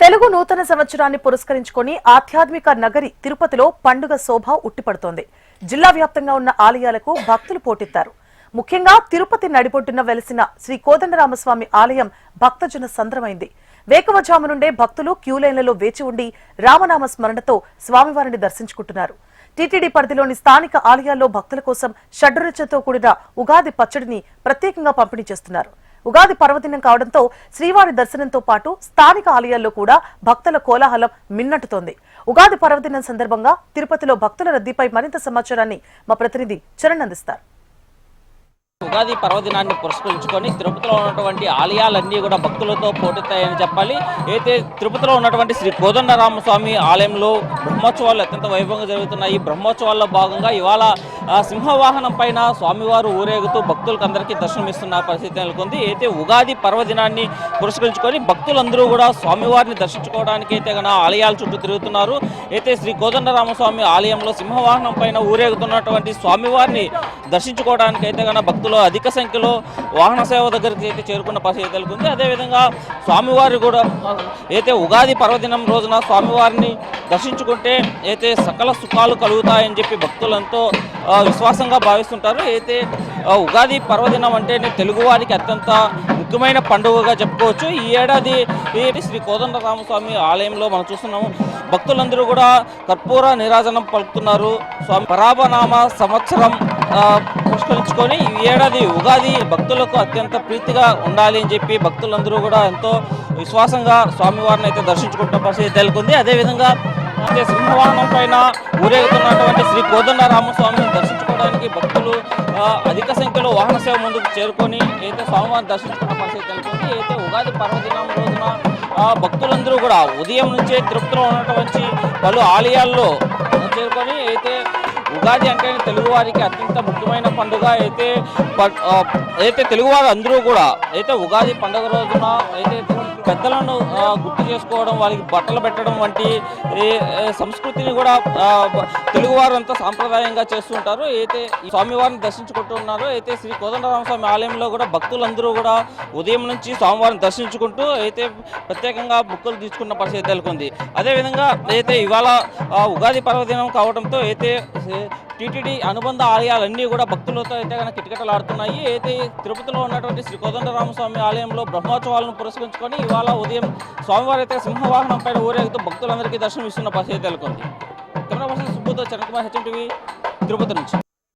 తెలుగు నూతన సంవత్సరాన్ని పురస్కరించుకొని ఆధ్యాత్మిక నగరి తిరుపతిలో పండుగ శోభ ఉట్టిపడుతోంది. జిల్లా వ్యాప్తంగా ఉన్న ఆలయాలకు భక్తులు పోటెత్తారు. ముఖ్యంగా తిరుపతి నడిబొడ్డున వెలిసిన శ్రీ కోదండరామస్వామి ఆలయం భక్తజన సంద్రమైంది. వేకువజాము నుండే భక్తులు క్యూలైన్లలో వేచి ఉండి రామనామ స్మరణతో స్వామివారిని దర్శించుకుంటున్నారు. టీటీడీ పరిధిలోని స్థానిక ఆలయాల్లో భక్తుల కోసం షడ్రుచులతో కూడిన ఉగాది పచ్చడిని ప్రత్యేకంగా పంపిణీ చేస్తున్నారు. ఉగాది పర్వదినం కావడంతో శ్రీవారి దర్శనంతో పాటు స్థానిక ఆలయాల్లో కూడా భక్తుల కోలాహలం మిన్నట్టుతోంది. ఉగాది పర్వదినం సందర్భంగా తిరుపతిలో భక్తుల రద్దీపై మరింత సమాచారాన్ని మా ప్రతినిధి చరణ్ అందిస్తారు. ఉగాది పర్వదినాన్ని పురస్కరించుకొని తిరుపతిలో ఉన్నటువంటి ఆలయాలన్నీ కూడా భక్తులతో పోటెత్తాయని చెప్పాలి. అయితే తిరుపతిలో ఉన్నటువంటి శ్రీ కోదండరామస్వామి ఆలయంలో బ్రహ్మోత్సవాలు అత్యంత వైభవంగా జరుగుతున్నాయి. బ్రహ్మోత్సవాల్లో భాగంగా ఇవాళ సింహవాహనం పైన స్వామివారు ఊరేగుతూ భక్తులకు అందరికీ దర్శనమిస్తున్న పరిస్థితి నెలకొంది. అయితే ఉగాది పర్వదినాన్ని పురస్కరించుకొని భక్తులందరూ కూడా స్వామివారిని దర్శించుకోవడానికి అయితే గన ఆలయాల చుట్టూ తిరుగుతున్నారు. అయితే శ్రీ కోదండరామస్వామి ఆలయంలో సింహవాహనం పైన ఊరేగుతున్నటువంటి స్వామివారిని దర్శించుకోవడానికి అయితే గన భక్తులు అధిక సంఖ్యలో వాహన సేవ దగ్గరికి అయితే చేరుకున్న పరిస్థితి నెలకొంది. అదేవిధంగా స్వామివారి కూడా అయితే ఉగాది పర్వదినం రోజున స్వామివారిని దర్శించుకుంటే అయితే సకల సుఖాలు కలుగుతాయని చెప్పి భక్తులు ఎంతో విశ్వాసంగా భావిస్తుంటారు. అయితే ఉగాది పర్వదినం అంటే తెలుగువారికి అత్యంత ముఖ్యమైన పండుగగా చెప్పుకోవచ్చు. ఈ ఏడాది శ్రీ కోదండరామస్వామి ఆలయంలో మనం చూస్తున్నాము. భక్తులందరూ కూడా కర్పూర నీరాజనం పలుకుతున్నారు. స్వామి పరాభనామ సంవత్సరం పురస్కరించుకొని ఈ ఏడాది ఉగాది భక్తులకు అత్యంత ప్రీతిగా ఉండాలి అని చెప్పి భక్తులందరూ కూడా ఎంతో విశ్వాసంగా స్వామివారిని అయితే దర్శించుకుంటున్న పరిస్థితి నెలకొంది. అదేవిధంగా సింహవాహనం పైన ఊరేగుతున్నటువంటి శ్రీ కోదండరామస్వామిని దర్శించుకోవడానికి భక్తులు అధిక సంఖ్యలో వాహన సేవ ముందుకు చేరుకొని అయితే స్వామివారిని దర్శించుకున్న పరిస్థితి నెలకొంది. అయితే ఉగాది పర్వదినం రోజున భక్తులందరూ కూడా ఉదయం నుంచే తిరుపతిలో ఉన్నటువంటి పలు ఆలయాల్లో చేరుకొని అయితే ఉగాది అంటే తెలుగువారికి అత్యంత ముఖ్యమైన పండుగ. అయితే తెలుగువారు అందరూ కూడా అయితే ఉగాది పండుగ రోజున అయితే పెద్దలను గుర్తు చేసుకోవడం, వారికి బట్టలు పెట్టడం వంటి సంస్కృతిని కూడా తెలుగువారు అంతా సాంప్రదాయంగా చేస్తుంటారు. అయితే స్వామివారిని దర్శించుకుంటున్నారు. అయితే శ్రీ కోదండరామస్వామి ఆలయంలో కూడా భక్తులందరూ కూడా ఉదయం నుంచి స్వామివారిని దర్శించుకుంటూ అయితే ప్రత్యేకంగా బుక్కులు తీసుకున్న పరిస్థితి నెలకొంది. అదేవిధంగా అయితే ఇవాళ ఉగాది పర్వదినం కావడంతో అయితే టీటీడీ అనుబంధ ఆలయాలన్నీ కూడా భక్తులతో అయితే కనుక కిటకిటలాడుతున్నాయి. అయితే తిరుపతిలో ఉన్నటువంటి శ్రీ కోదండరామస్వామి ఆలయంలో బ్రహ్మోత్సవాలను పురస్కరించుకొని ఇవాళ ఉదయం స్వామివారి అయితే సింహవాహనం పైన ఊరేగుతూ భక్తులందరికీ దర్శనం ఇస్తున్న పరిస్థితి నెలకొంది. కెమెరా పర్సన్ సుబ్బుతో చరణ్ కుమార్, హెచ్ఎం టీవీ, తిరుపతి నుంచి.